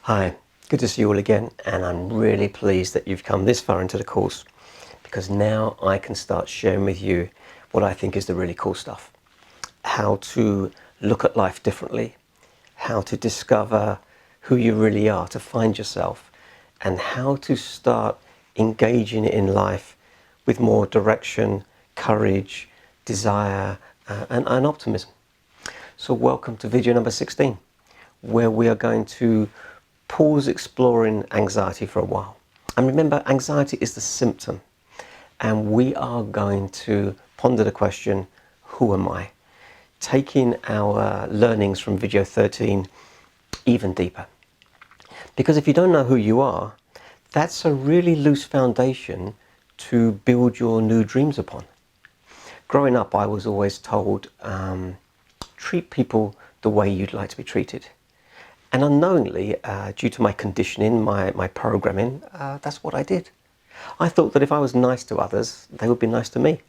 Hi, good to see you all again, and I'm really pleased that you've come this far into the course, because now I can start sharing with you what I think is the really cool stuff. How to look at life differently, how to discover who you really are, to find yourself, and how to start engaging in life with more direction, courage, desire, and optimism. So welcome to video number 16, where we are going to pause exploring anxiety for a while. And remember, anxiety is the symptom. And we are going to ponder the question, who am I? Taking our learnings from video 13 even deeper. Because if you don't know who you are, that's a really loose foundation to build your new dreams upon. Growing up, I was always told, treat people the way you'd like to be treated. And unknowingly, due to my conditioning, my programming, that's what I did. I thought that if I was nice to others, they would be nice to me.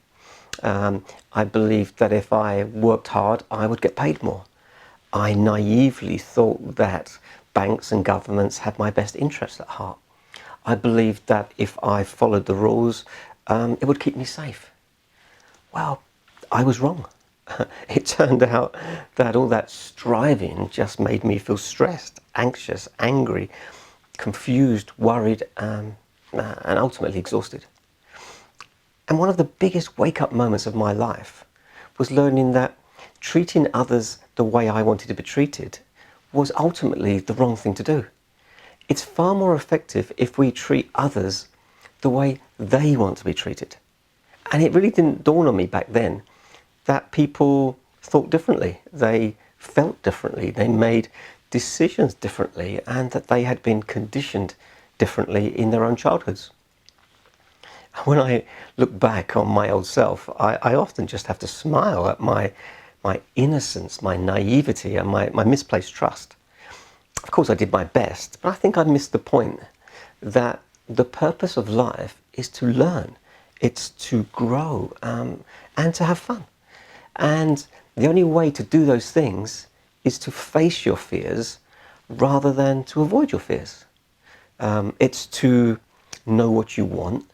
I believed that if I worked hard, I would get paid more. I naively thought that banks and governments had my best interests at heart. I believed that if I followed the rules, it would keep me safe. Well, I was wrong. It turned out that all that striving just made me feel stressed, anxious, angry, confused, worried, and ultimately exhausted. And one of the biggest wake-up moments of my life was learning that treating others the way I wanted to be treated was ultimately the wrong thing to do. It's far more effective if we treat others the way they want to be treated. And it really didn't dawn on me back then that people thought differently, they felt differently, they made decisions differently, and that they had been conditioned differently in their own childhoods. When I look back on my old self, I often just have to smile at my innocence, my naivety, and my misplaced trust. Of course, I did my best, but I think I missed the point that the purpose of life is to learn, it's to grow, and to have fun. And the only way to do those things is to face your fears rather than to avoid your fears. It's to know what you want,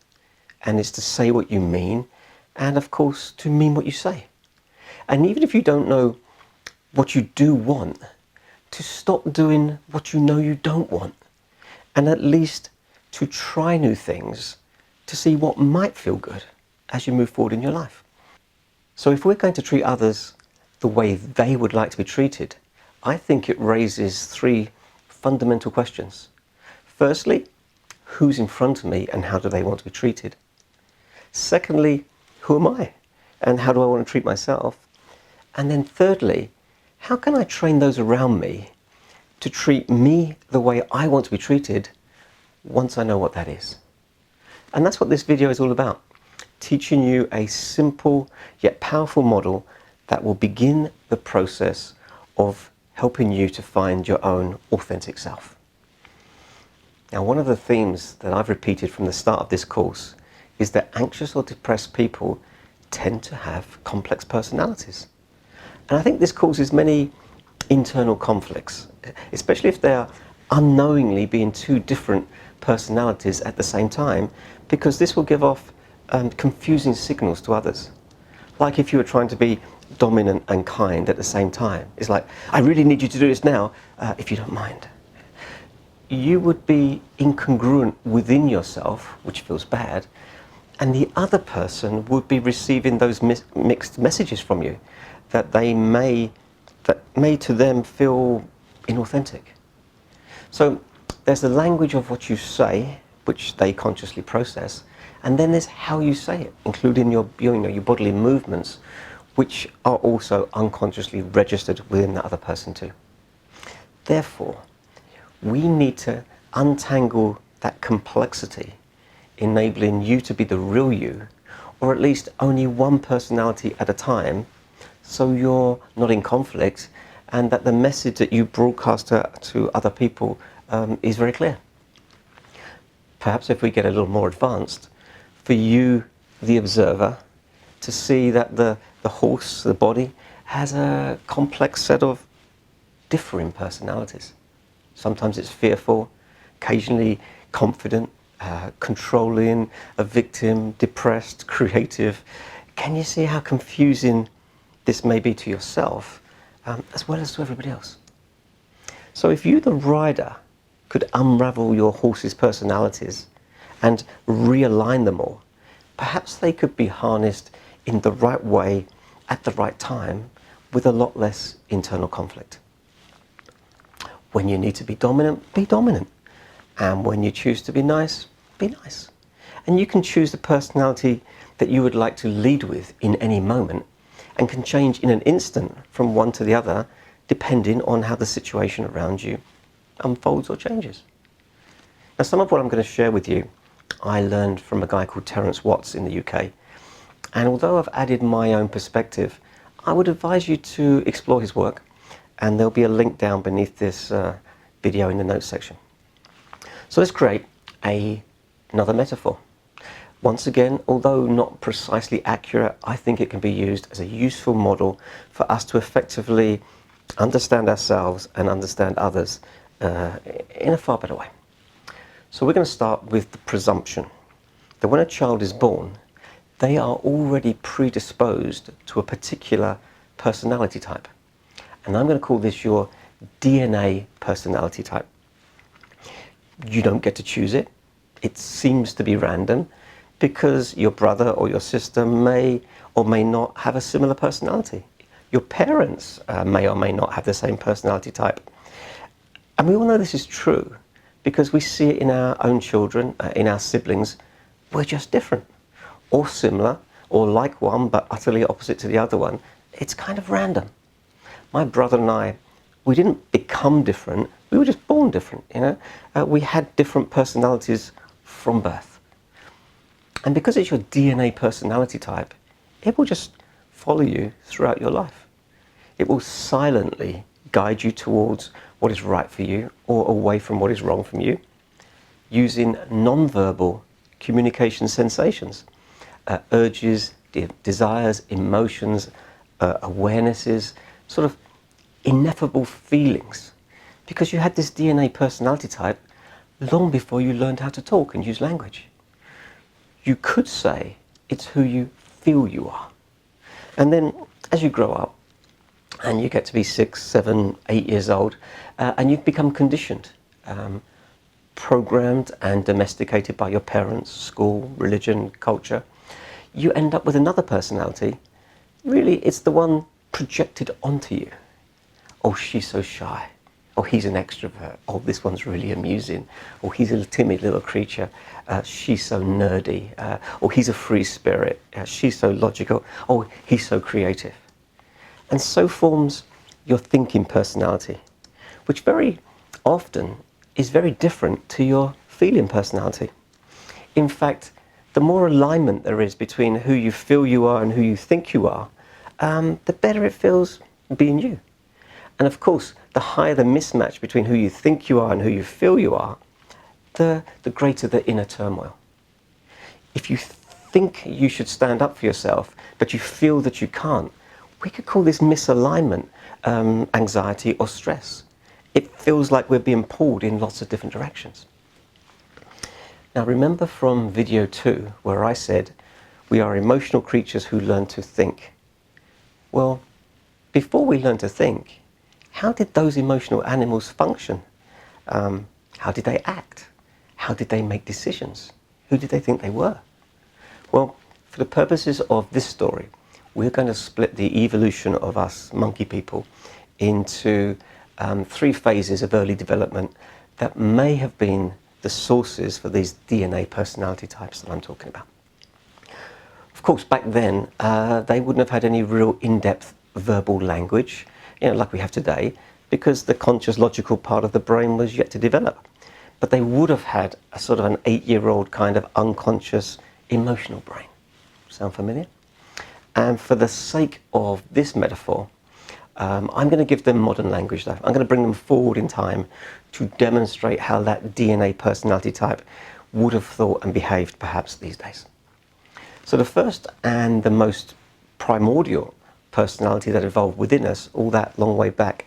and it's to say what you mean, and of course to mean what you say. And even if you don't know what you do want, to stop doing what you know you don't want, and at least to try new things to see what might feel good as you move forward in your life. So if we're going to treat others the way they would like to be treated, I think it raises three fundamental questions. Firstly, who's in front of me and how do they want to be treated? Secondly, who am I and how do I want to treat myself? And then thirdly, how can I train those around me to treat me the way I want to be treated once I know what that is? And that's what this video is all about. Teaching you a simple yet powerful model that will begin the process of helping you to find your own authentic self. Now, one of the themes that I've repeated from the start of this course is that anxious or depressed people tend to have complex personalities. And I think this causes many internal conflicts, especially if they are unknowingly being two different personalities at the same time, because this will give off confusing signals to others. Like if you were trying to be dominant and kind at the same time. It's like, I really need you to do this now, if you don't mind. You would be incongruent within yourself, which feels bad, and the other person would be receiving those mixed messages from you that may to them feel inauthentic. So there's the language of what you say, which they consciously process, and then there's how you say it, including your bodily movements, which are also unconsciously registered within the other person too. Therefore, we need to untangle that complexity, enabling you to be the real you, or at least only one personality at a time, so you're not in conflict, and that the message that you broadcast to other people is very clear. Perhaps if we get a little more advanced, for you, the observer, to see that the horse, the body, has a complex set of differing personalities. Sometimes it's fearful, occasionally confident, controlling, a victim, depressed, creative. Can you see how confusing this may be to yourself, as well as to everybody else? So if you, the rider, could unravel your horse's personalities and realign them all, perhaps they could be harnessed in the right way at the right time with a lot less internal conflict. When you need to be dominant, be dominant. And when you choose to be nice, be nice. And you can choose the personality that you would like to lead with in any moment, and can change in an instant from one to the other depending on how the situation around you unfolds or changes. Now, some of what I'm going to share with you I learned from a guy called Terence Watts in the UK, and although I've added my own perspective, I would advise you to explore his work, and there'll be a link down beneath this video in the notes section. So let's create another metaphor. Once again, although not precisely accurate, I think it can be used as a useful model for us to effectively understand ourselves and understand others in a far better way. So we're going to start with the presumption that when a child is born, they are already predisposed to a particular personality type. And I'm going to call this your DNA personality type. You don't get to choose it. It seems to be random because your brother or your sister may or may not have a similar personality. Your parents may or may not have the same personality type. And we all know this is true because we see it in our own children, in our siblings. We're just different, or similar, or like one but utterly opposite to the other one. It's kind of random. My brother and I, we didn't become different, we were just born different, you know. We had different personalities from birth. And because it's your DNA personality type, it will just follow you throughout your life. It will silently guide you towards what is right for you or away from what is wrong from you, using non-verbal communication sensations, urges, desires, emotions, awarenesses, sort of ineffable feelings, because you had this DNA personality type long before you learned how to talk and use language. You could say it's who you feel you are. And then as you grow up and you get to be 6, 7, 8 years old, and you've become conditioned, programmed and domesticated by your parents, school, religion, culture, you end up with another personality. Really, it's the one projected onto you. Oh, she's so shy. Oh, he's an extrovert. Oh, this one's really amusing. Oh, he's a timid little creature. She's so nerdy. Oh, he's a free spirit. She's so logical. Oh, he's so creative. And so forms your thinking personality, which very often is very different to your feeling personality. In fact, the more alignment there is between who you feel you are and who you think you are, the better it feels being you. And of course, the higher the mismatch between who you think you are and who you feel you are, the greater the inner turmoil. If you think you should stand up for yourself, but you feel that you can't, we could call this misalignment, anxiety or stress. It feels like we're being pulled in lots of different directions. Now remember from video 2, where I said we are emotional creatures who learn to think. Well, before we learn to think, how did those emotional animals function? How did they act? How did they make decisions? Who did they think they were? Well, for the purposes of this story, we're going to split the evolution of us monkey people into 3 phases of early development that may have been the sources for these DNA personality types that I'm talking about. Of course, back then, they wouldn't have had any real in-depth verbal language, like we have today, because the conscious logical part of the brain was yet to develop. But they would have had a sort of an 8-year-old kind of unconscious emotional brain. Sound familiar? And for the sake of this metaphor, I'm going to give them modern language though. I'm going to bring them forward in time to demonstrate how that DNA personality type would have thought and behaved perhaps these days. So the first and the most primordial personality that evolved within us all that long way back,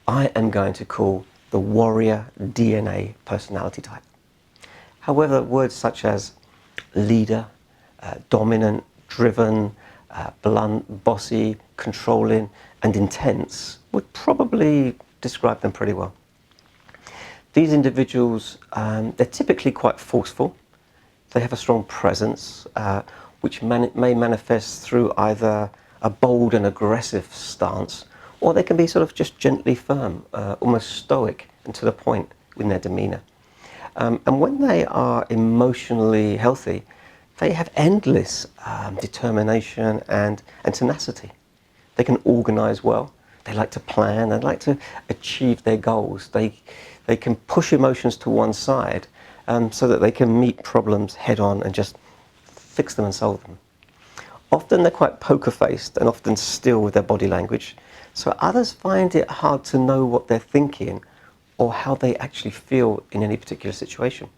I am going to call the warrior DNA personality type. However, words such as leader, dominant, driven, blunt, bossy, controlling, and intense would probably describe them pretty well. These individuals, they're typically quite forceful. They have a strong presence, which may manifest through either a bold and aggressive stance, or they can be sort of just gently firm, almost stoic and to the point in their demeanour. And when they are emotionally healthy, they have endless determination and tenacity. They can organise well. They like to plan. They like to achieve their goals. They can push emotions to one side so that they can meet problems head on and just fix them and solve them. Often they're quite poker-faced and often still with their body language, so others find it hard to know what they're thinking or how they actually feel in any particular situation.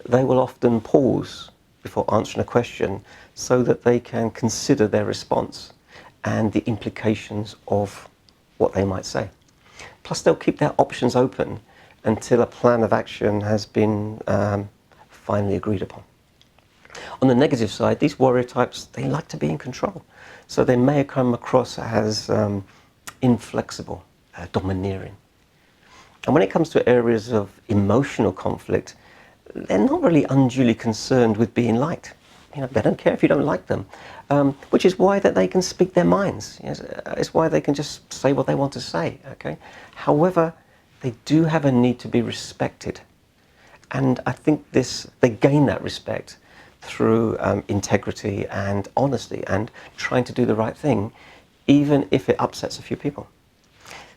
They will often pause before answering a question so that they can consider their response and the implications of what they might say. Plus, they'll keep their options open until a plan of action has been finally agreed upon. On the negative side, these warrior types, they like to be in control. So they may come across as inflexible, domineering. And when it comes to areas of emotional conflict, they're not really unduly concerned with being liked. You know, they don't care if you don't like them, which is why that they can speak their minds. Yes, it's why they can just say what they want to say. Okay. However, they do have a need to be respected, and I think they gain that respect through integrity and honesty and trying to do the right thing, even if it upsets a few people.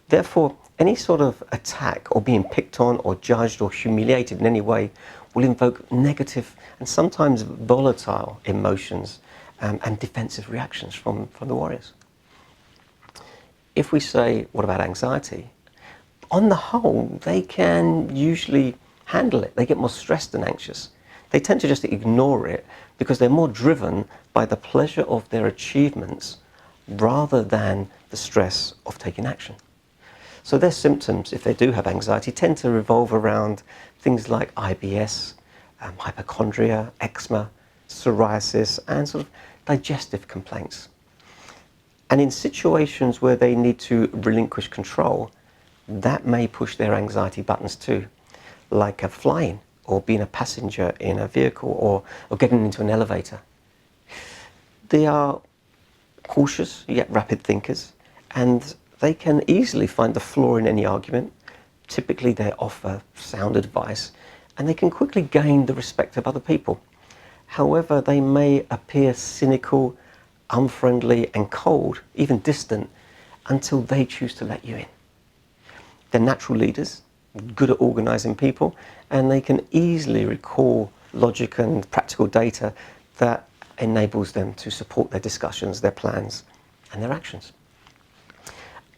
Therefore, any sort of attack or being picked on or judged or humiliated in any way will invoke negative and sometimes volatile emotions and defensive reactions from the warriors. If we say, what about anxiety? On the whole, they can usually handle it. They get more stressed than anxious. They tend to just ignore it because they're more driven by the pleasure of their achievements rather than the stress of taking action. So their symptoms, if they do have anxiety, tend to revolve around things like IBS, hypochondria, eczema, psoriasis, and sort of digestive complaints. And in situations where they need to relinquish control, that may push their anxiety buttons too, like flying or being a passenger in a vehicle or getting into an elevator. They are cautious yet rapid thinkers, and they can easily find the flaw in any argument. Typically they offer sound advice, and they can quickly gain the respect of other people. However, they may appear cynical, unfriendly and cold, even distant, until they choose to let you in. They're natural leaders, good at organising people, and they can easily recall logic and practical data that enables them to support their discussions, their plans and their actions.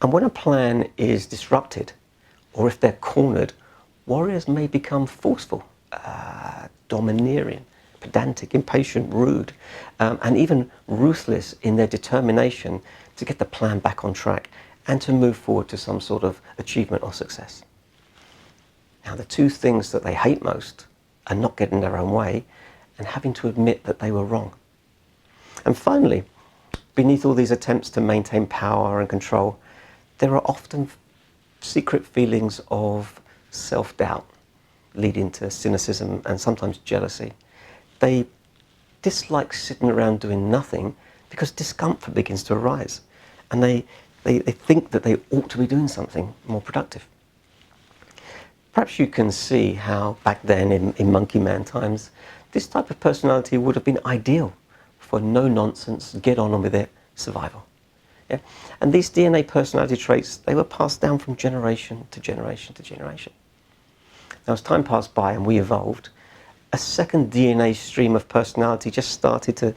And when a plan is disrupted, or if they're cornered, warriors may become forceful, domineering, pedantic, impatient, rude, and even ruthless in their determination to get the plan back on track and to move forward to some sort of achievement or success. Now, the two things that they hate most are not getting their own way and having to admit that they were wrong. And finally, beneath all these attempts to maintain power and control, there are often secret feelings of self-doubt, leading to cynicism and sometimes jealousy. They dislike sitting around doing nothing because discomfort begins to arise, and they think that they ought to be doing something more productive. Perhaps you can see how back then in Monkey Man times, this type of personality would have been ideal for no-nonsense, get on with it, survival. Yeah? And these DNA personality traits, they were passed down from generation to generation to generation. Now, as time passed by and we evolved, a second DNA stream of personality just started to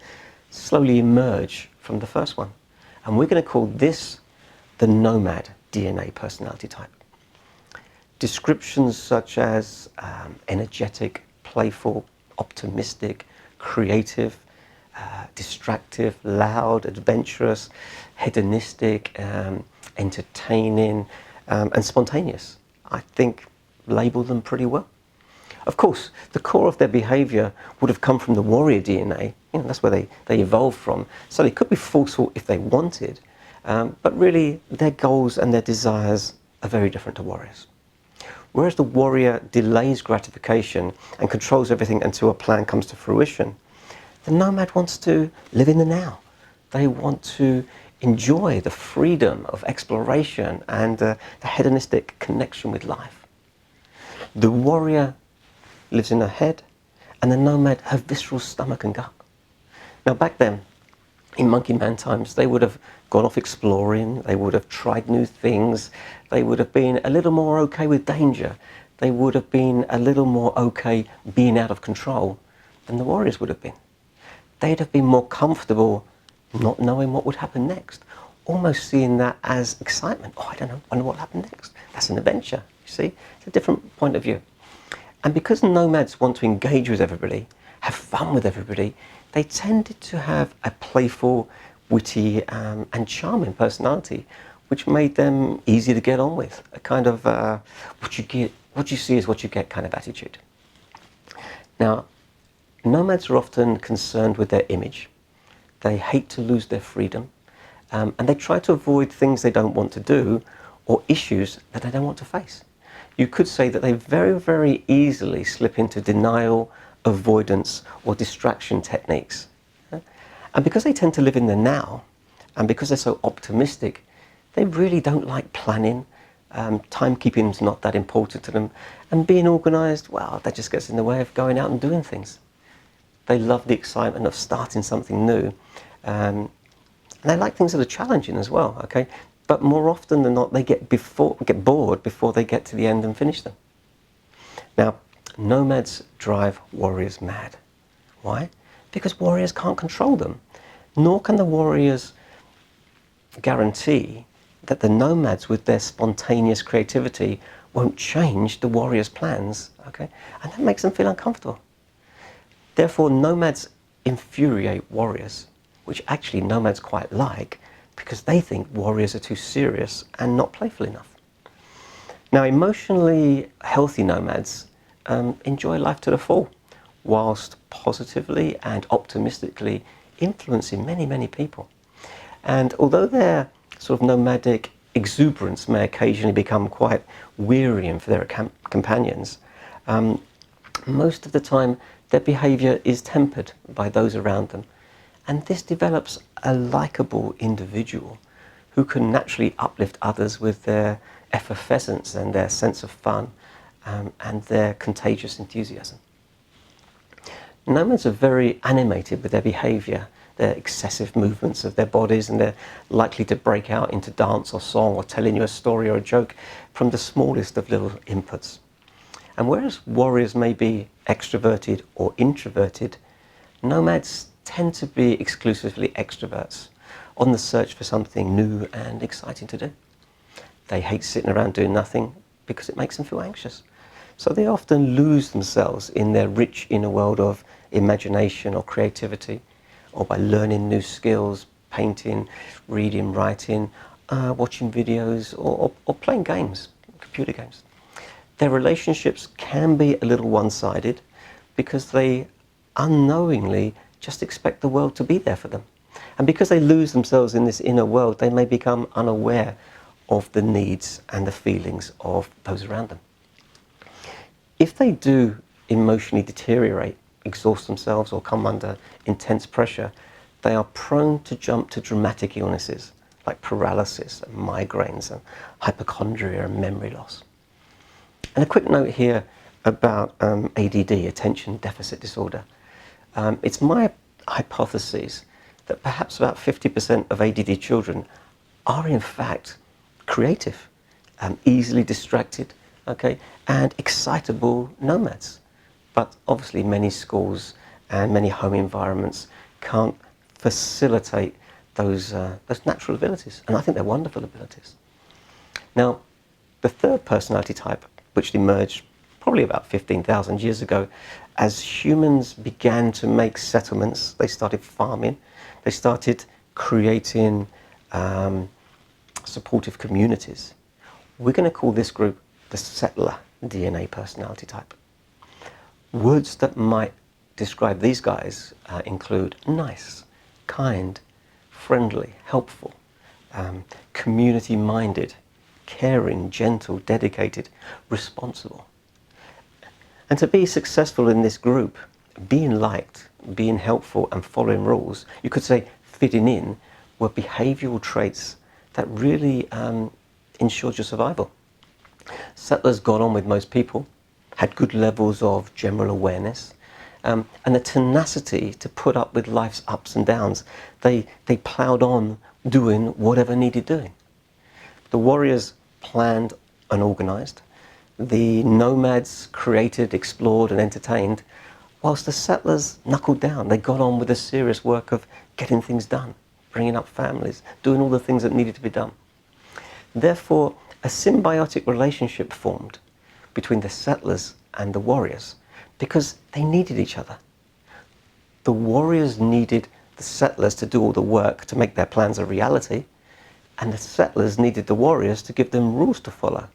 slowly emerge from the first one. And we're going to call this the Nomad DNA personality type. Descriptions such as energetic, playful, optimistic, creative, distractive, loud, adventurous, hedonistic, entertaining, and spontaneous I think, label them pretty well. Of course, the core of their behaviour would have come from the warrior DNA. That's where they evolved from. So they could be forceful if they wanted, but really their goals and their desires are very different to warriors. Whereas the warrior delays gratification and controls everything until a plan comes to fruition, the nomad wants to live in the now. They want to enjoy the freedom of exploration and the hedonistic connection with life. The warrior lives in her head, and the nomad have visceral stomach and gut. Now back then, in monkey man times, they would have gone off exploring, they would have tried new things, they would have been a little more okay with danger, they would have been a little more okay being out of control than the warriors would have been. They'd have been more comfortable not knowing what would happen next, almost seeing that as excitement. Oh, I don't know, wonder what happened next. That's an adventure, you see? It's a different point of view. And because nomads want to engage with everybody, have fun with everybody, they tended to have a playful, witty and charming personality, which made them easy to get on with. A kind of what you see is what you get kind of attitude. Now, nomads are often concerned with their image. They hate to lose their freedom, and they try to avoid things they don't want to do or issues that they don't want to face. You could say that they very, very easily slip into denial, avoidance, or distraction techniques. And because they tend to live in the now, and because they're so optimistic, they really don't like planning. Timekeeping is not that important to them. And being organised, well, that just gets in the way of going out and doing things. They love the excitement of starting something new. And they like things that are challenging as well, okay? But more often than not, they get bored before they get to the end and finish them. Now, nomads drive warriors mad. Why? Because warriors can't control them. Nor can the warriors guarantee that the nomads, with their spontaneous creativity, won't change the warriors' plans, okay? And that makes them feel uncomfortable. Therefore, nomads infuriate warriors, which actually nomads quite like, because they think warriors are too serious and not playful enough. Now, emotionally healthy nomads enjoy life to the full, whilst positively and optimistically influencing many, many people. And although their sort of nomadic exuberance may occasionally become quite wearying for their companions, most of the time their behaviour is tempered by those around them. And this develops a likeable individual who can naturally uplift others with their effervescence and their sense of fun and their contagious enthusiasm. Nomads are very animated with their behaviour, their excessive movements of their bodies, and they're likely to break out into dance or song or telling you a story or a joke from the smallest of little inputs. And whereas warriors may be extroverted or introverted, nomads tend to be exclusively extroverts, on the search for something new and exciting to do. They hate sitting around doing nothing because it makes them feel anxious. So they often lose themselves in their rich inner world of imagination or creativity, or by learning new skills, painting, reading, writing, watching videos, or playing games, computer games. Their relationships can be a little one-sided because they unknowingly just expect the world to be there for them. And because they lose themselves in this inner world, they may become unaware of the needs and the feelings of those around them. If they do emotionally deteriorate, exhaust themselves, or come under intense pressure, they are prone to jump to dramatic illnesses like paralysis and migraines and hypochondria and memory loss. And a quick note here about ADD, attention deficit disorder. It's my hypothesis that perhaps about 50% of ADD children are in fact creative, easily distracted, okay, and excitable nomads. But obviously many schools and many home environments can't facilitate those natural abilities, and I think they're wonderful abilities. Now, the third personality type, which emerged probably about 15,000 years ago, as humans began to make settlements, they started farming, they started creating supportive communities. We're going to call this group the settler DNA personality type. Words that might describe these guys include nice, kind, friendly, helpful, community-minded, caring, gentle, dedicated, responsible. And to be successful in this group, being liked, being helpful and following rules, you could say fitting in, were behavioural traits that really ensured your survival. Settlers got on with most people, had good levels of general awareness, and the tenacity to put up with life's ups and downs. They ploughed on doing whatever needed doing. The warriors planned and organised. The nomads created, explored and entertained, whilst the settlers knuckled down. They got on with the serious work of getting things done, bringing up families, doing all the things that needed to be done. Therefore, a symbiotic relationship formed between the settlers and the warriors because they needed each other. The warriors needed the settlers to do all the work to make their plans a reality, and the settlers needed the warriors to give them rules to follow,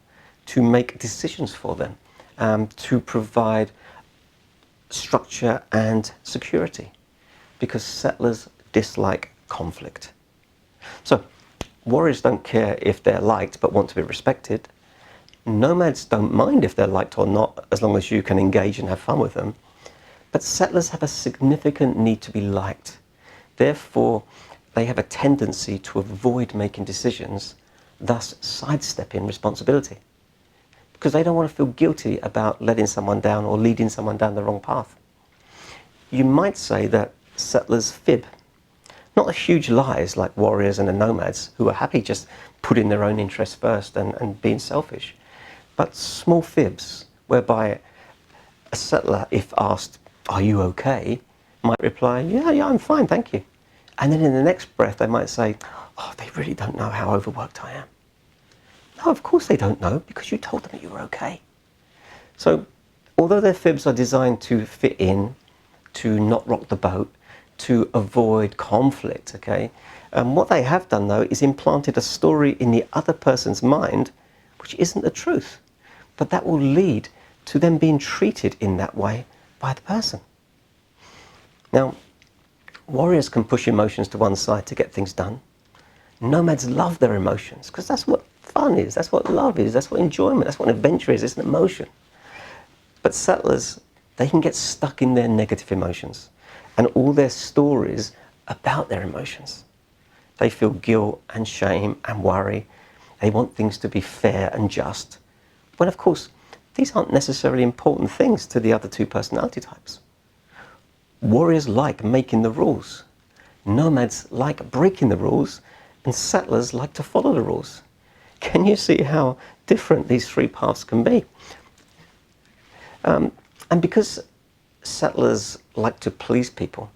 to make decisions for them, to provide structure and security, because settlers dislike conflict. So, warriors don't care if they're liked but want to be respected. Nomads don't mind if they're liked or not, as long as you can engage and have fun with them. But settlers have a significant need to be liked. Therefore, they have a tendency to avoid making decisions, thus sidestepping responsibility, because they don't want to feel guilty about letting someone down or leading someone down the wrong path. You might say that settlers fib. Not huge lies like warriors and the nomads, who are happy just putting their own interests first and being selfish, but small fibs whereby a settler, if asked, "Are you okay?" might reply, yeah, I'm fine, thank you. And then in the next breath they might say, "Oh, they really don't know how overworked I am." No, of course they don't know, because you told them that you were okay. So, although their fibs are designed to fit in, to not rock the boat, to avoid conflict, okay, what they have done though is implanted a story in the other person's mind which isn't the truth, but that will lead to them being treated in that way by the person. Now, warriors can push emotions to one side to get things done. Nomads love their emotions, because that's what fun is, that's what love is, that's what enjoyment, that's what adventure is, it's an emotion. But settlers, they can get stuck in their negative emotions and all their stories about their emotions. They feel guilt and shame and worry. They want things to be fair and just, when of course these aren't necessarily important things to the other two personality types. Warriors like making the rules. Nomads like breaking the rules, and settlers like to follow the rules. Can you see how different these three paths can be? And because settlers like to please people,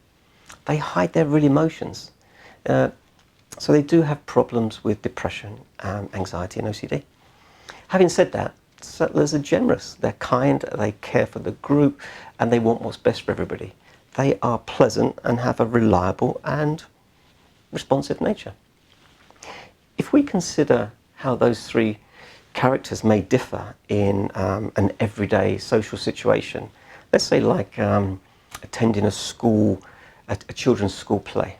they hide their real emotions. So they do have problems with depression, anxiety and OCD. Having said that, settlers are generous. They're kind, they care for the group, and they want what's best for everybody. They are pleasant and have a reliable and responsive nature. If we consider how those three characters may differ in an everyday social situation, let's say like attending a children's school play.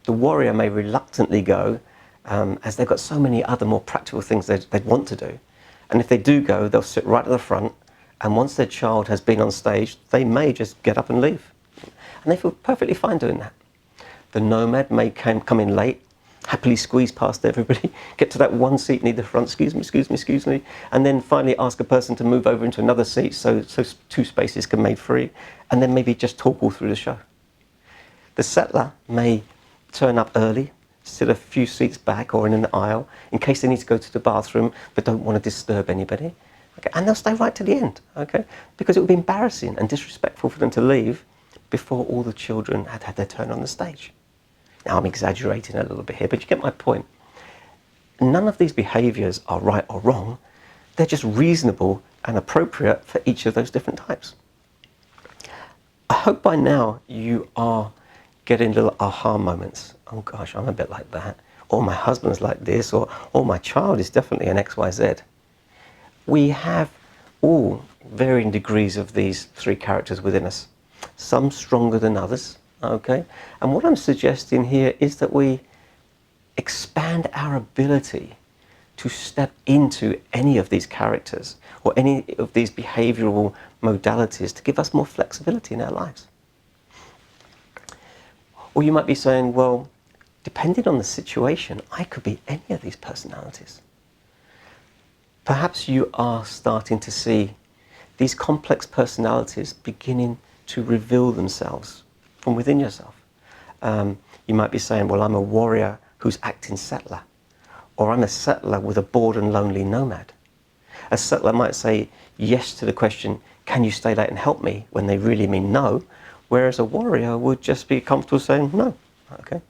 The warrior may reluctantly go, as they've got so many other more practical things they'd want to do. And if they do go, they'll sit right at the front, and once their child has been on stage, they may just get up and leave. And they feel perfectly fine doing that. The nomad may come in late, happily squeeze past everybody, get to that one seat near the front, excuse me, and then finally ask a person to move over into another seat so two spaces can be made free, and then maybe just talk all through the show. The settler may turn up early, sit a few seats back or in an aisle in case they need to go to the bathroom but don't want to disturb anybody. Okay? And they'll stay right to the end, okay? Because it would be embarrassing and disrespectful for them to leave before all the children had had their turn on the stage. Now I'm exaggerating a little bit here, but you get my point. None of these behaviours are right or wrong. They're just reasonable and appropriate for each of those different types. I hope by now you are getting little aha moments. Oh gosh, I'm a bit like that. Or my husband's like this, or my child is definitely an XYZ. we have all varying degrees of these three characters within us, some stronger than others, okay? And what I'm suggesting here is that we expand our ability to step into any of these characters or any of these behavioural modalities to give us more flexibility in our lives. Or you might be saying, well, depending on the situation, I could be any of these personalities. Perhaps you are starting to see these complex personalities beginning to reveal themselves from within yourself. You might be saying, well, I'm a warrior who's acting settler, or I'm a settler with a bored and lonely nomad. A settler might say yes to the question, can you stay late and help me, when they really mean no, whereas a warrior would just be comfortable saying no. Okay?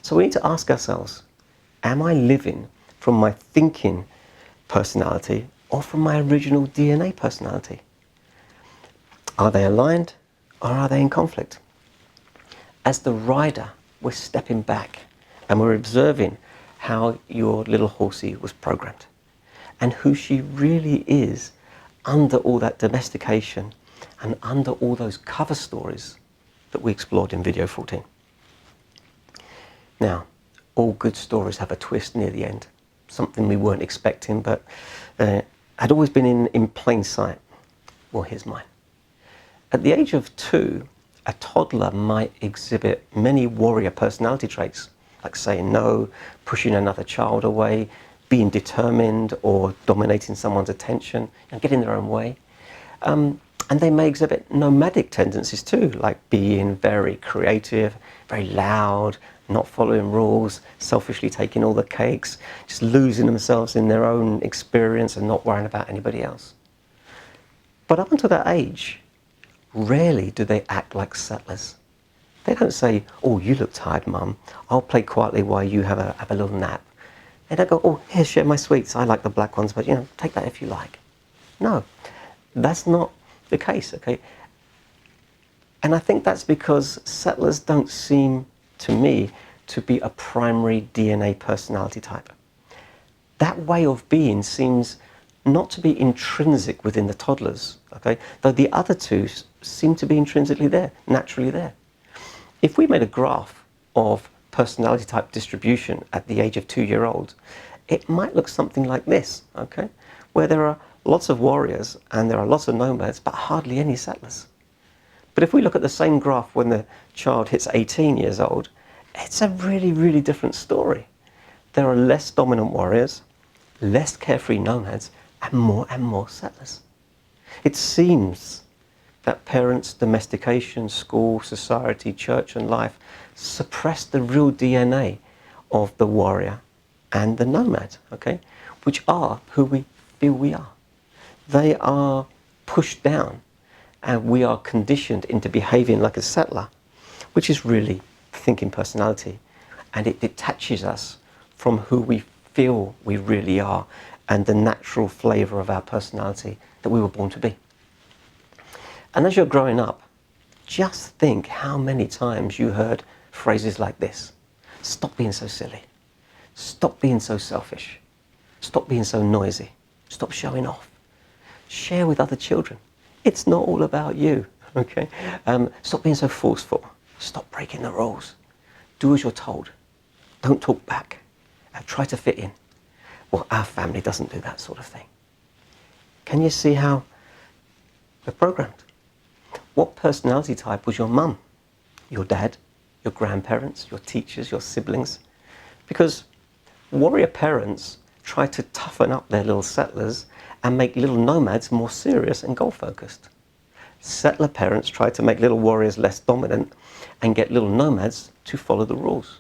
So we need to ask ourselves, am I living from my thinking personality or from my original DNA personality? Are they aligned or are they in conflict? As the rider, we're stepping back and we're observing how your little horsey was programmed and who she really is under all that domestication and under all those cover stories that we explored in video 14. Now, all good stories have a twist near the end, something we weren't expecting, but had always been in plain sight. Well, here's mine. At the age of 2, a toddler might exhibit many warrior personality traits, like saying no, pushing another child away, being determined or dominating someone's attention and getting their own way. And they may exhibit nomadic tendencies too, like being very creative, very loud, not following rules, selfishly taking all the cakes, just losing themselves in their own experience and not worrying about anybody else. But up until that age, rarely do they act like settlers. They don't say, oh, you look tired, Mum. I'll play quietly while you have a little nap. They don't go, oh, here, share my sweets. I like the black ones, but, take that if you like. No, that's not the case, okay? And I think that's because settlers don't seem, to me, to be a primary DNA personality type. That way of being seems not to be intrinsic within the toddlers, okay? Though the other two seem to be intrinsically there, naturally there. If we made a graph of personality type distribution at the age of 2-year-olds, it might look something like this, okay? Where there are lots of warriors and there are lots of nomads, but hardly any settlers. But if we look at the same graph when the child hits 18 years old, it's a really, really different story. There are less dominant warriors, less carefree nomads, and more settlers. It seems that parents, domestication, school, society, church and life suppress the real DNA of the warrior and the nomad, okay? Which are who we feel we are. They are pushed down and we are conditioned into behaving like a settler, which is really thinking personality. And it detaches us from who we feel we really are and the natural flavour of our personality that we were born to be. And as you're growing up, just think how many times you heard phrases like this. Stop being so silly. Stop being so selfish. Stop being so noisy. Stop showing off. Share with other children. It's not all about you, okay? Stop being so forceful. Stop breaking the rules. Do as you're told. Don't talk back. Try to fit in. Well, our family doesn't do that sort of thing. Can you see how we're programmed? What personality type was your mum, your dad, your grandparents, your teachers, your siblings? Because warrior parents try to toughen up their little settlers and make little nomads more serious and goal-focused. Settler parents try to make little warriors less dominant and get little nomads to follow the rules.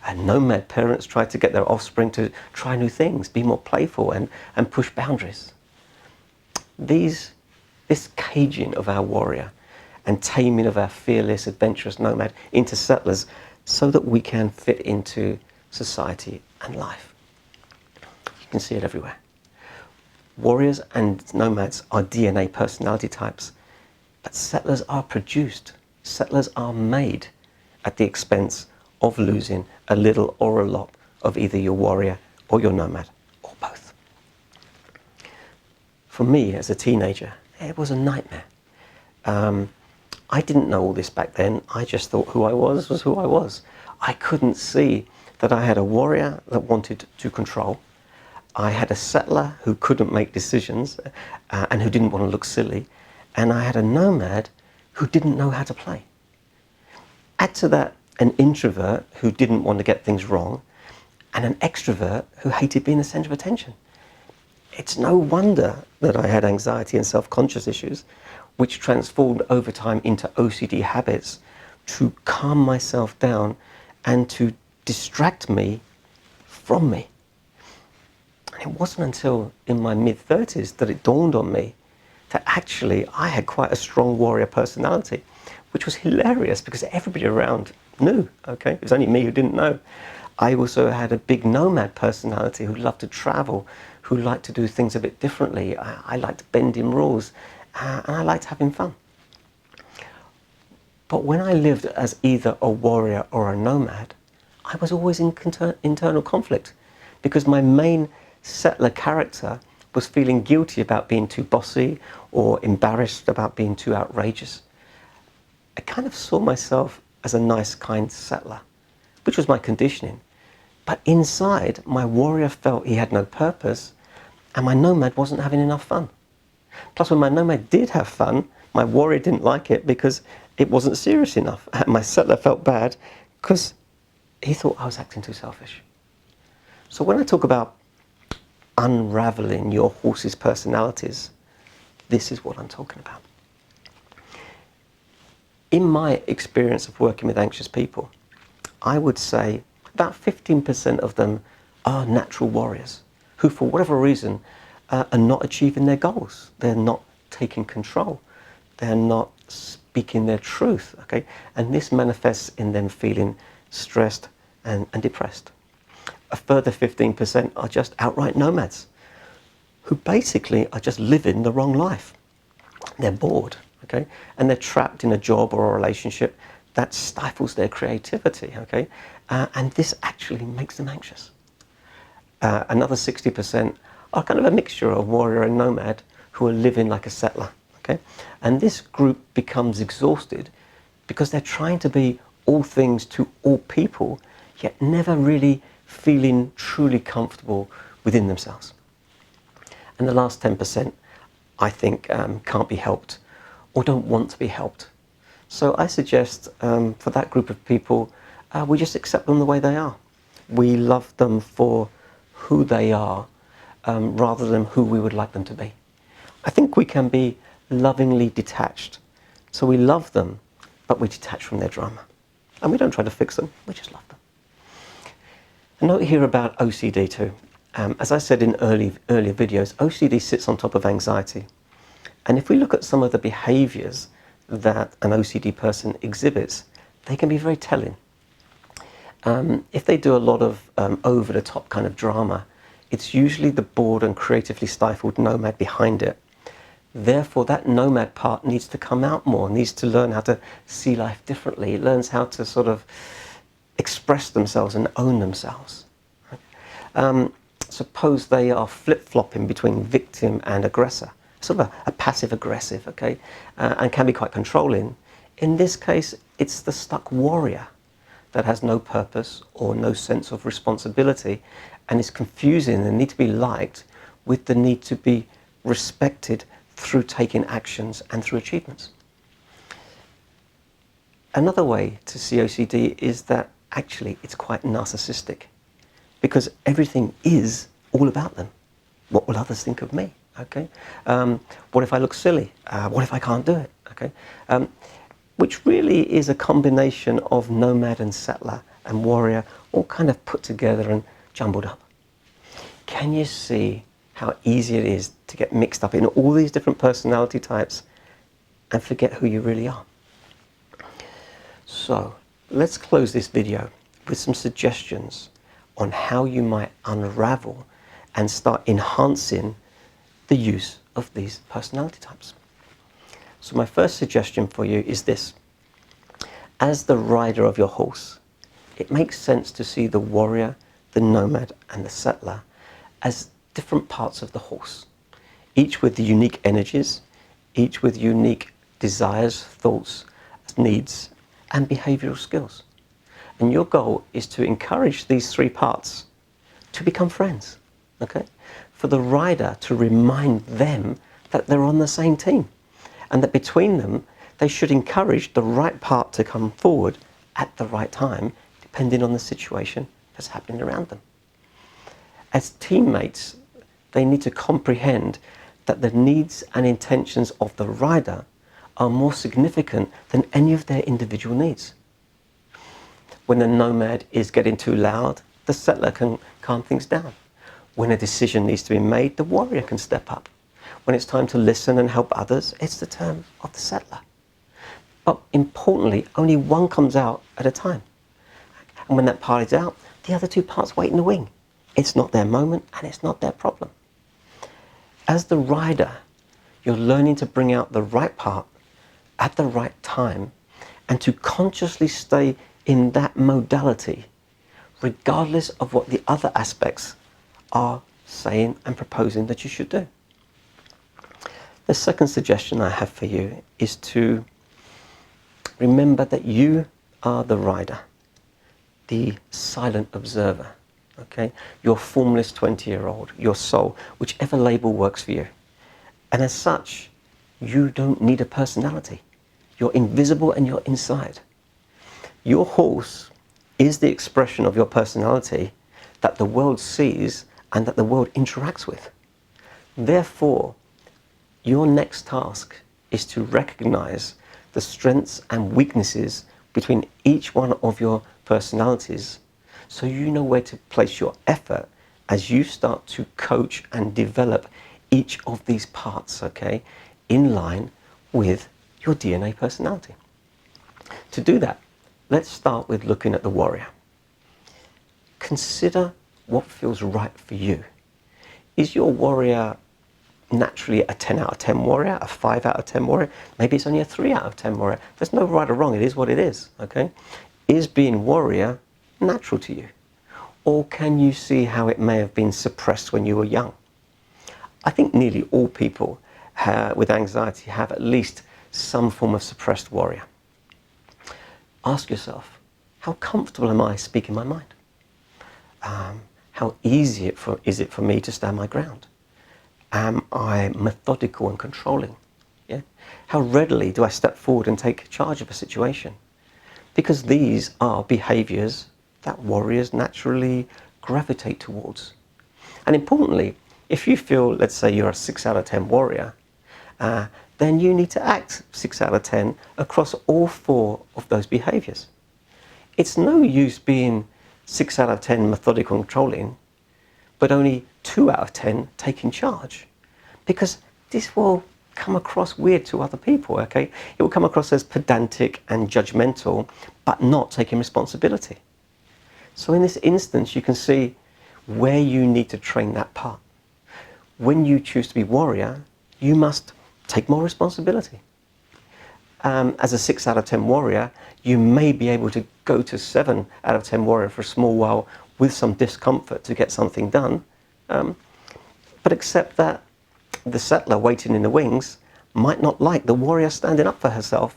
And nomad parents try to get their offspring to try new things, be more playful and push boundaries. This caging of our warrior and taming of our fearless, adventurous nomad into settlers so that we can fit into society and life. You can see it everywhere. Warriors and nomads are DNA personality types, but settlers are produced. Settlers are made at the expense of losing a little or a lot of either your warrior or your nomad, or both. for me as a teenager, it was a nightmare. I didn't know all this back then. I just thought who I was who I was. I couldn't see that I had a warrior that wanted to control. I had a settler who couldn't make decisions and who didn't want to look silly. And I had a nomad who didn't know how to play. Add to that an introvert who didn't want to get things wrong, and an extrovert who hated being the centre of attention. It's no wonder that I had anxiety and self-conscious issues, which transformed over time into OCD habits to calm myself down and to distract me from me. And it wasn't until in my mid-30s that it dawned on me that actually I had quite a strong warrior personality, which was hilarious because everybody around knew, okay? It was only me who didn't know. I also had a big nomad personality who loved to travel, who liked to do things a bit differently. I liked bending rules, and I liked having fun. But when I lived as either a warrior or a nomad, I was always in internal conflict because my main settler character was feeling guilty about being too bossy or embarrassed about being too outrageous. I kind of saw myself as a nice, kind settler, which was my conditioning. But inside, my warrior felt he had no purpose, and my nomad wasn't having enough fun. Plus, when my nomad did have fun, my warrior didn't like it because it wasn't serious enough. And my settler felt bad because he thought I was acting too selfish. So when I talk about unraveling your horse's personalities, this is what I'm talking about. In my experience of working with anxious people, I would say about 15% of them are natural warriors who, for whatever reason, are not achieving their goals. They're not taking control. They're not speaking their truth, okay? And this manifests in them feeling stressed and depressed. A further 15% are just outright nomads who basically are just living the wrong life. They're bored, okay? And they're trapped in a job or a relationship that stifles their creativity, okay? And this actually makes them anxious. Another 60% are kind of a mixture of warrior and nomad who are living like a settler, okay? And this group becomes exhausted because they're trying to be all things to all people, yet never really feeling truly comfortable within themselves. And the last 10%, I think, can't be helped or don't want to be helped. So I suggest for that group of people, we just accept them the way they are. We love them for who they are rather than who we would like them to be. I think we can be lovingly detached. So we love them, but we detach from their drama. And we don't try to fix them, we just love them. A note here about OCD too. As I said in earlier videos, OCD sits on top of anxiety. And if we look at some of the behaviours that an OCD person exhibits, they can be very telling. If they do a lot of over-the-top kind of drama, it's usually the bored and creatively stifled nomad behind it. Therefore, that nomad part needs to come out more, needs to learn how to see life differently. It learns how to sort of express themselves and own themselves. Suppose they are flip-flopping between victim and aggressor, sort of a passive-aggressive, okay, and can be quite controlling. In this case, it's the stuck warrior that has no purpose or no sense of responsibility and is confusing the need to be liked with the need to be respected through taking actions and through achievements. Another way to see OCD is that actually it's quite narcissistic because everything is all about them. What will others think of me? Okay. What if I look silly? What if I can't do it? Okay. Which really is a combination of nomad and settler and warrior all kind of put together and jumbled up. Can you see how easy it is to get mixed up in all these different personality types and forget who you really are? So let's close this video with some suggestions on how you might unravel and start enhancing the use of these personality types. So my first suggestion for you is this. As the rider of your horse, it makes sense to see the warrior, the nomad, and the settler as different parts of the horse. each with unique energies, each with unique desires, thoughts, needs, and behavioural skills. And your goal is to encourage these three parts to become friends, okay? For the rider to remind them that they're on the same team, and that between them, they should encourage the right part to come forward at the right time, depending on the situation that's happening around them. As teammates, they need to comprehend that the needs and intentions of the rider are more significant than any of their individual needs. When the nomad is getting too loud, the settler can calm things down. When a decision needs to be made, the warrior can step up. When it's time to listen and help others, it's the turn of the settler. But importantly, only one comes out at a time. And when that part is out, the other two parts wait in the wing. It's not their moment and it's not their problem. As the rider, you're learning to bring out the right part at the right time and to consciously stay in that modality, regardless of what the other aspects are saying and proposing that you should do. The second suggestion I have for you is to remember that you are the rider, the silent observer, okay? Your formless 20-year-old, your soul, whichever label works for you. And as such, you don't need a personality. You're invisible and you're inside. Your horse is the expression of your personality that the world sees and that the world interacts with. Therefore, your next task is to recognize the strengths and weaknesses between each one of your personalities, so you know where to place your effort as you start to coach and develop each of these parts, okay, in line with your DNA personality. To do that, let's start with looking at the warrior. Consider what feels right for you. Is your warrior naturally a 10 out of 10 warrior, a 5 out of 10 warrior? Maybe it's only a 3 out of 10 warrior. There's no right or wrong, it is what it is, okay? Is being warrior natural to you? Or can you see how it may have been suppressed when you were young? I think nearly all people with anxiety have at least some form of suppressed warrior. Ask yourself, how comfortable am I speaking my mind? How easy is it for me to stand my ground? Am I methodical and controlling? Yeah? How readily do I step forward and take charge of a situation? Because these are behaviours that warriors naturally gravitate towards. And importantly, if you feel, let's say you're a 6 out of 10 warrior, then you need to act 6 out of 10 across all 4 of those behaviours. It's no use being 6 out of 10 methodical and controlling, but only 2 out of 10 taking charge. Because this will come across weird to other people, okay? It will come across as pedantic and judgmental, but not taking responsibility. So in this instance, you can see where you need to train that part. When you choose to be warrior, you must take more responsibility. As a 6 out of 10 warrior, you may be able to go to 7 out of 10 warrior for a small while with some discomfort to get something done. But accept that the settler waiting in the wings might not like the warrior standing up for herself,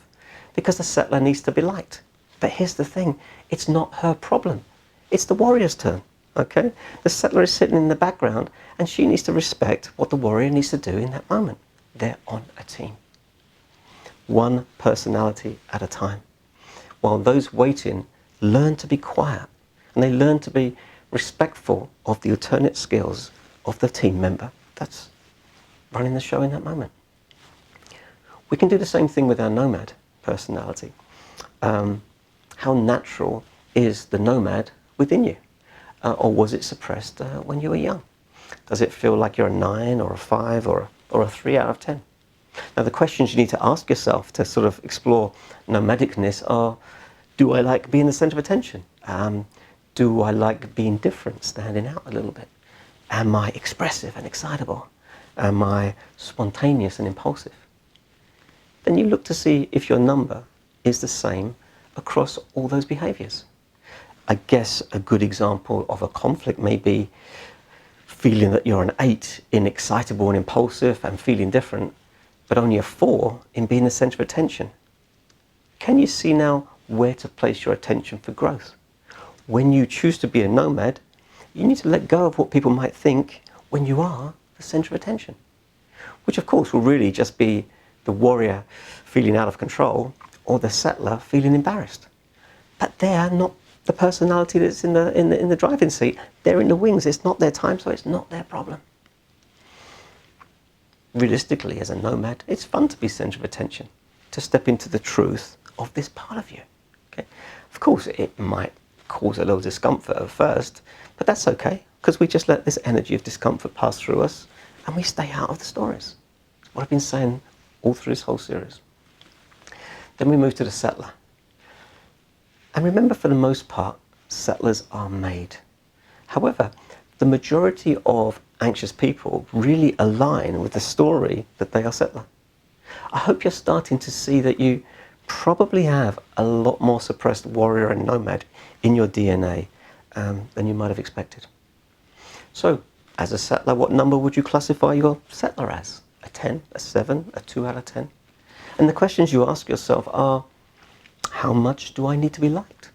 because the settler needs to be liked. But here's the thing, it's not her problem. It's the warrior's turn, okay? The settler is sitting in the background and she needs to respect what the warrior needs to do in that moment. They're on a team. One personality at a time. While those waiting learn to be quiet and they learn to be respectful of the alternate skills of the team member that's running the show in that moment. We can do the same thing with our nomad personality. How natural is the nomad within you? Or was it suppressed when you were young? Does it feel like you're a 9 or a 5 or a 3 out of 10? Now the questions you need to ask yourself to sort of explore nomadicness are, do I like being the centre of attention? Do I like being different, standing out a little bit? Am I expressive and excitable? Am I spontaneous and impulsive? Then you look to see if your number is the same across all those behaviours. I guess a good example of a conflict may be feeling that you're an 8 in excitable and impulsive and feeling different, but only a 4 in being the centre of attention. Can you see now where to place your attention for growth? When you choose to be a nomad, you need to let go of what people might think when you are the centre of attention, which of course will really just be the warrior feeling out of control or the settler feeling embarrassed. But they are not the personality that's in the driving seat. They're in the wings. It's not their time, so it's not their problem. Realistically, as a nomad, it's fun to be centre of attention, to step into the truth of this part of you. Okay? Of course, it might cause a little discomfort at first, but that's okay, because we just let this energy of discomfort pass through us and we stay out of the stories. That's what I've been saying all through this whole series. Then we move to the settler. And remember, for the most part, settlers are made. However, the majority of anxious people really align with the story that they are settler. I hope you're starting to see that you probably have a lot more suppressed warrior and nomad in your DNA than you might have expected. So, as a settler, what number would you classify your settler as? A 10, a 7, a 2 out of 10? And the questions you ask yourself are, how much do I need to be liked?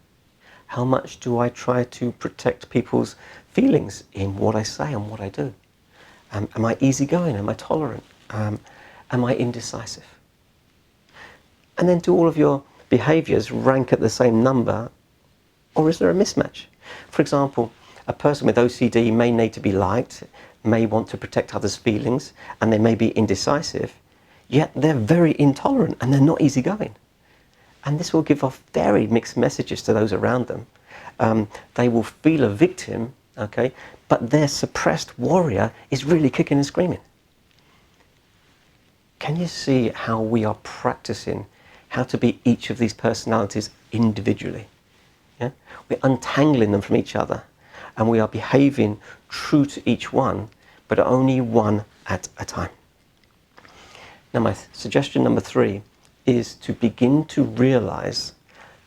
How much do I try to protect people's feelings in what I say and what I do? Am I easygoing? Am I tolerant? Am I indecisive? And then do all of your behaviours rank at the same number, or is there a mismatch? For example, a person with OCD may need to be liked, may want to protect others' feelings, and they may be indecisive, yet they're very intolerant and they're not easygoing. And this will give off very mixed messages to those around them. They will feel a victim, okay, but their suppressed warrior is really kicking and screaming. Can you see how we are practicing how to be each of these personalities individually? Yeah? We're untangling them from each other, and we are behaving true to each one, but only one at a time. Now, my suggestion number 3 is to begin to realize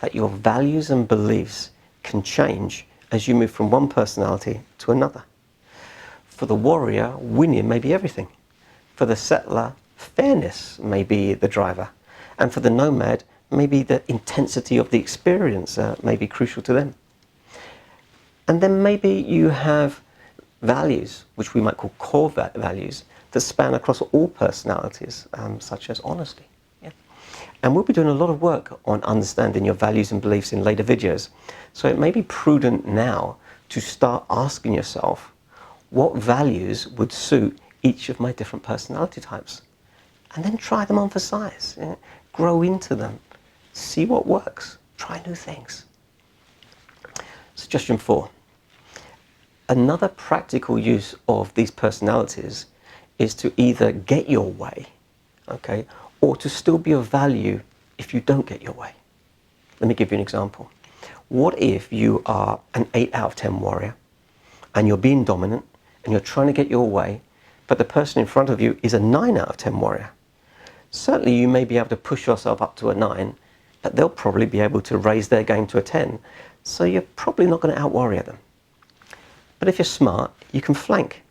that your values and beliefs can change as you move from one personality to another. For the warrior, winning may be everything. For the settler, fairness may be the driver. And for the nomad, maybe the intensity of the experience may be crucial to them. And then maybe you have values, which we might call core values, that span across all personalities, such as honesty. And we'll be doing a lot of work on understanding your values and beliefs in later videos. So it may be prudent now to start asking yourself, what values would suit each of my different personality types? And then try them on for size. Grow into them. See what works. Try new things. Suggestion 4. Another practical use of these personalities is to either get your way, okay, or to still be of value if you don't get your way. Let me give you an example. What if you are an 8 out of 10 warrior and you're being dominant and you're trying to get your way, but the person in front of you is a 9 out of 10 warrior? Certainly you may be able to push yourself up to a 9, but they'll probably be able to raise their game to a 10, so you're probably not going to out-warrior them. But if you're smart, you can flank.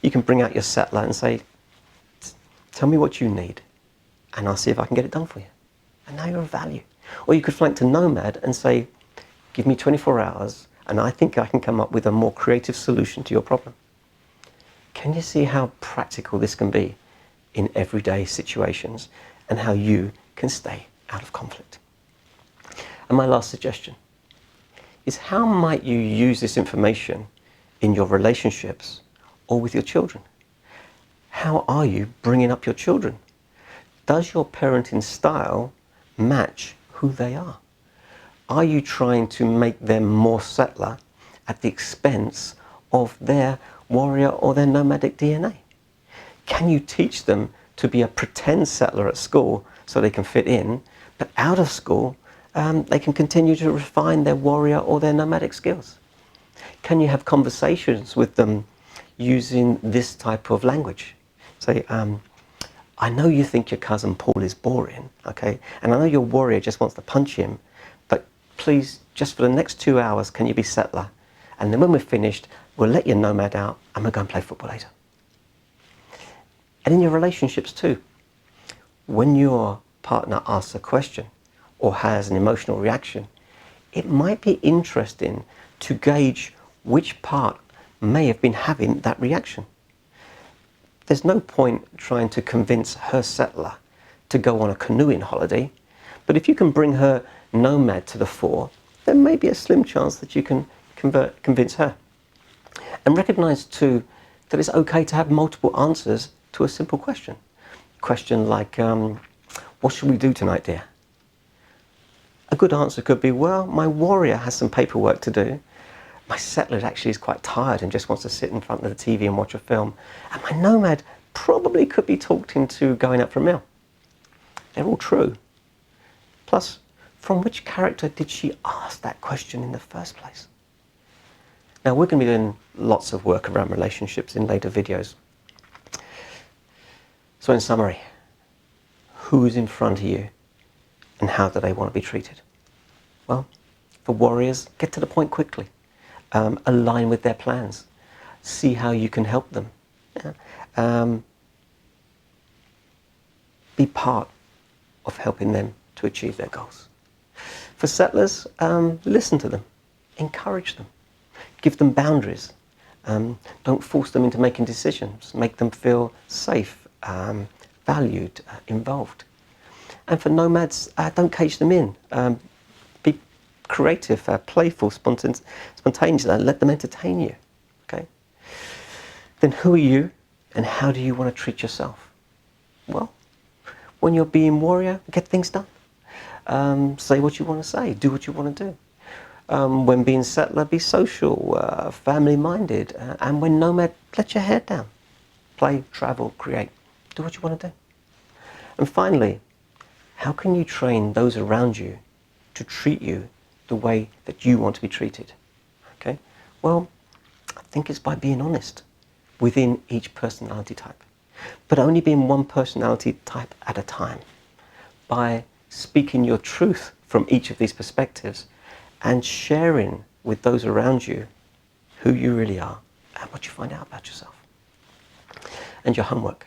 You can bring out your settler and say, tell me what you need, and I'll see if I can get it done for you. And now you're of value. Or you could flank to nomad and say, give me 24 hours, and I think I can come up with a more creative solution to your problem. Can you see how practical this can be in everyday situations, and how you can stay out of conflict? And my last suggestion is, how might you use this information in your relationships or with your children? How are you bringing up your children? Does your parenting style match who they are? Are you trying to make them more settler at the expense of their warrior or their nomadic DNA? Can you teach them to be a pretend settler at school so they can fit in, but out of school they can continue to refine their warrior or their nomadic skills? Can you have conversations with them using this type of language? Say, I know you think your cousin Paul is boring, okay? And I know your warrior just wants to punch him, but please, just for the next 2 hours, can you be settler? And then when we're finished, we'll let your nomad out and we'll go and play football later. And in your relationships too, when your partner asks a question or has an emotional reaction, it might be interesting to gauge which part may have been having that reaction. There's no point trying to convince her settler to go on a canoeing holiday, but if you can bring her nomad to the fore, there may be a slim chance that you can convince her. And recognize too that it's okay to have multiple answers to a simple question. Question like, what should we do tonight, dear? A good answer could be, well, my warrior has some paperwork to do. My settler actually is quite tired and just wants to sit in front of the TV and watch a film. And my nomad probably could be talked into going out for a meal. They're all true. Plus, from which character did she ask that question in the first place? Now, we're going to be doing lots of work around relationships in later videos. So in summary, who's in front of you and how do they want to be treated? Well, for warriors, get to the point quickly. Align with their plans. See how you can help them. Yeah. Be part of helping them to achieve their goals. For settlers, listen to them. Encourage them. Give them boundaries. Don't force them into making decisions. Make them feel safe, valued, involved. And for nomads, don't cage them in. Be creative, playful, spontaneous, let them entertain you. Okay? Then who are you and how do you want to treat yourself? Well, when you're being warrior, get things done. Say what you want to say, do what you want to do. When being settler, be social, family-minded. And when nomad, let your hair down. Play, travel, create. Do what you want to do. And finally, how can you train those around you to treat you the way that you want to be treated? Okay? Well, I think it's by being honest within each personality type, but only being one personality type at a time. By speaking your truth from each of these perspectives and sharing with those around you who you really are and what you find out about yourself. And your homework.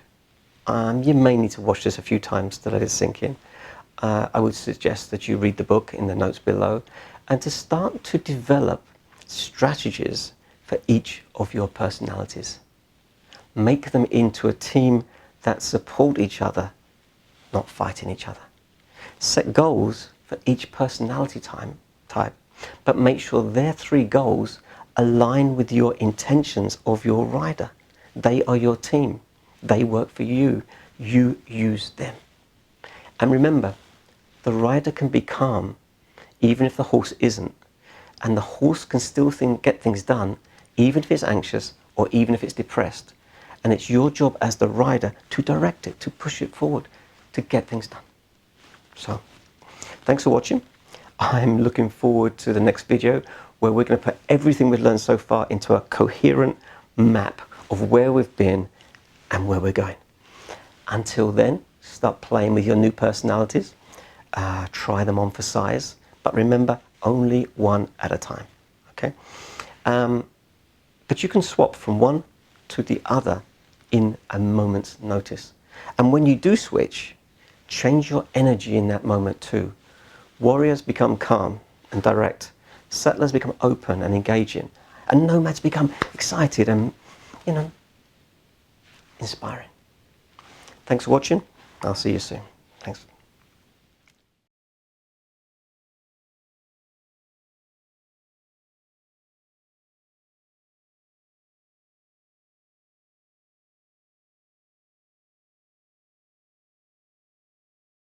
You may need to watch this a few times to let it sink in. I would suggest that you read the book in the notes below and to start to develop strategies for each of your personalities. Make them into a team that support each other, not fighting each other. Set goals for each personality type, but make sure their 3 goals align with your intentions of your rider. They are your team. They work for you. You use them. And remember, the rider can be calm even if the horse isn't. And the horse can still get things done even if it's anxious or even if it's depressed. And it's your job as the rider to direct it, to push it forward, to get things done. So, thanks for watching. I'm looking forward to the next video where we're going to put everything we've learned so far into a coherent map of where we've been and where we're going. Until then, start playing with your new personalities. Try them on for size. But remember, only one at a time. Okay? But you can swap from one to the other in a moment's notice. And when you do switch, change your energy in that moment too. Warriors become calm and direct. Settlers become open and engaging. And nomads become excited and, inspiring. Thanks for watching. I'll see you soon. Thanks.